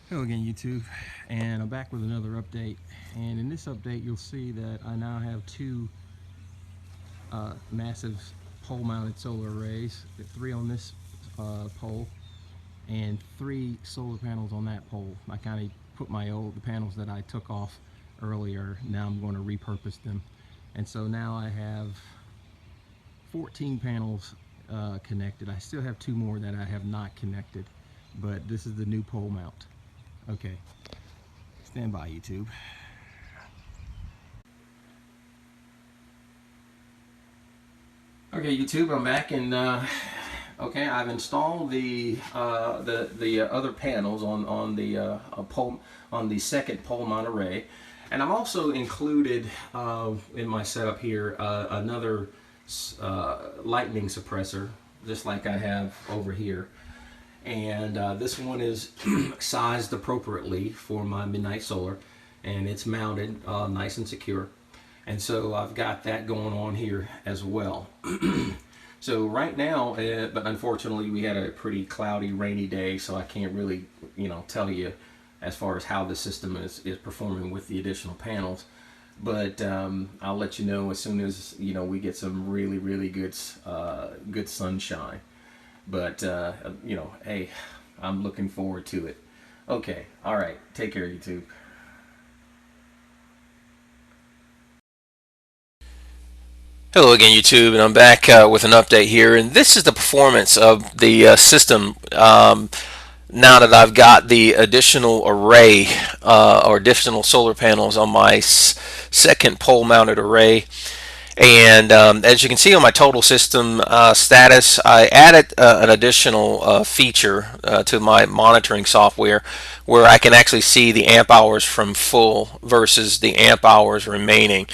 Hello again, YouTube, and I'm back with another update. And in this update, you'll see that I now have two massive pole-mounted solar arrays, three on this pole, and three solar panels on that pole. I kind of put the panels that I took off earlier. Now I'm going to repurpose them, and so now I have 14 panels connected. I still have two more that I have not connected, but this is the new pole mount. Okay, stand by, YouTube. Okay, YouTube, I'm back, and okay, I've installed the other panels on the pole, on the second pole mount array, and I've also included in my setup here another lightning suppressor, just like I have over here. And this one is sized appropriately for my midnight solar, and it's mounted nice and secure. And so I've got that going on here as well. So right now, but unfortunately we had a pretty cloudy, rainy day, so I can't really, tell you as far as how the system is performing with the additional panels. But I'll let you know as soon as we get some really good good sunshine. But hey, I'm looking forward to it. Okay, all right, take care, YouTube. Hello again, YouTube, and I'm back with an update here. And this is the performance of the system now that I've got the additional array or additional solar panels on my second pole-mounted array. And as you can see on my total system status, I added an additional feature to my monitoring software where I can actually see the amp hours from full versus the amp hours remaining.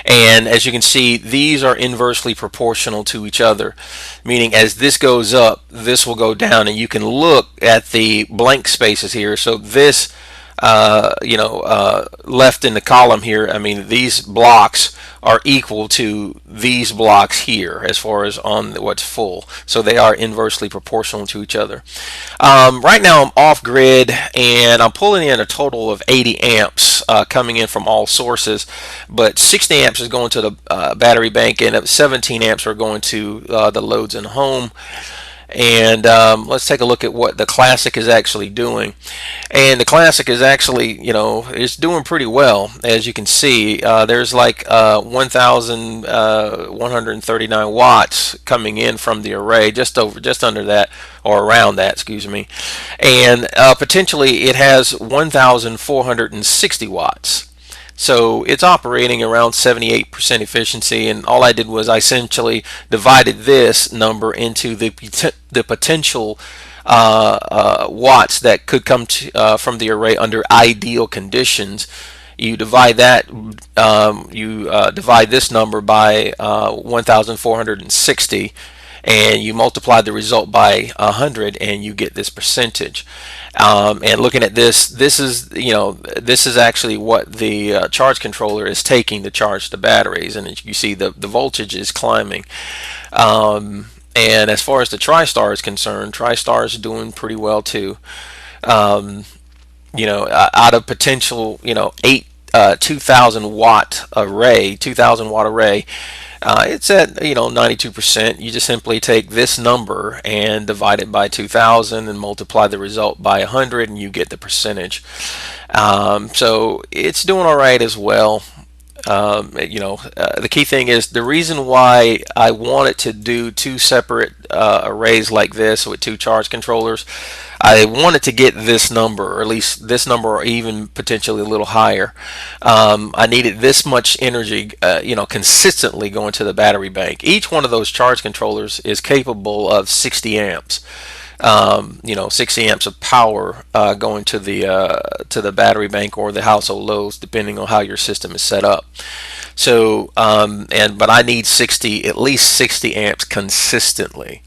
And as you can see, these are inversely proportional to each other, meaning as this goes up, this will go down, and you can look at the blank spaces here. So this left in the column here, I mean, these blocks are equal to these blocks here as far as on what's full. So they are inversely proportional to each other. Right now I'm off grid, and I'm pulling in a total of 80 amps coming in from all sources, but 60 amps is going to the battery bank, and 17 amps are going to the loads in home. And let's take a look at what the Classic is actually doing. And the Classic is actually, it's doing pretty well. As you can see, there's like 1,139 watts coming in from the array, just under that, or around that, excuse me. And potentially it has 1,460 watts. So it's operating around 78% efficiency, and all I did was I essentially divided this number into the potential watts that could come from the array under ideal conditions. You divide that, divide this number by 1,460, and you multiply the result by 100, and you get this percentage. And looking at this is actually what the charge controller is taking to charge the batteries, and you see the voltage is climbing. And as far as the TriStar is concerned, TriStar is doing pretty well too. Out of potential, 2,000 watt array, it's at 92%. You just simply take this number and divide it by 2,000 and multiply the result by 100, and you get the percentage. So it's doing all right as well. The key thing is the reason why I wanted to do two separate arrays like this with two charge controllers. I wanted to get this number, or at least this number, or even potentially a little higher. I needed this much energy, consistently going to the battery bank. Each one of those charge controllers is capable of 60 amps. 60 amps of power going to the battery bank or the household loads, depending on how your system is set up. So, but I need at least 60 amps consistently.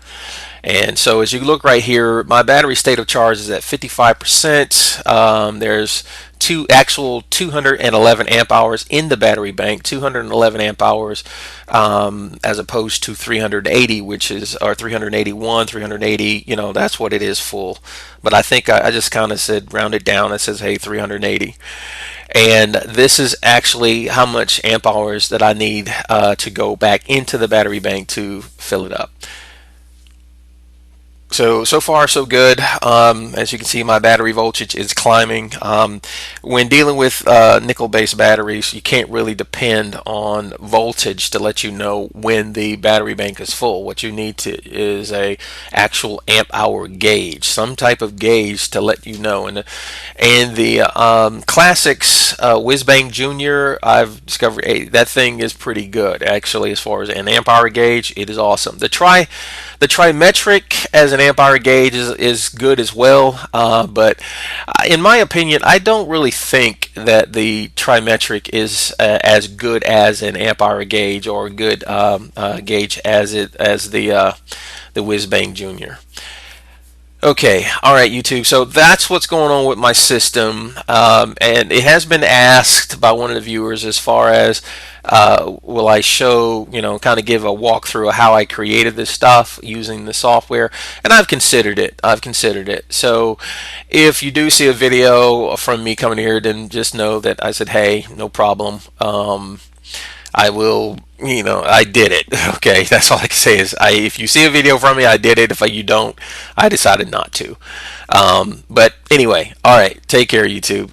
And so as you look right here, my battery state of charge is at 55%. There's 211 amp hours in the battery bank, 211 amp hours, as opposed to 380, which is, or 381, 380, that's what it is full. But I think I just kind of said round it down. It says, hey, 380. And this is actually how much amp hours that I need to go back into the battery bank to fill it up. So far so good. As you can see, my battery voltage is climbing. When dealing with nickel-based batteries, you can't really depend on voltage to let you know when the battery bank is full. What you need is a actual amp hour gauge, some type of gauge to let you know. And the Classics Whiz-Bang Junior, I've discovered that thing is pretty good actually as far as an amp hour gauge. It is awesome. The Trimetric as an amp hour gauge is good as well, but in my opinion, I don't really think that the Trimetric is as good as an amp hour gauge or a good gauge as the Whiz-Bang Junior. Okay, all right, YouTube. So that's what's going on with my system, and it has been asked by one of the viewers as far as will I show, kind of give a walkthrough of how I created this stuff using the software, and I've considered it. So if you do see a video from me coming here, then just know that I said, hey, no problem. I will, I did it. Okay, that's all I can say is if you see a video from me, I did it. If you don't, I decided not to. But anyway, all right, take care, YouTube.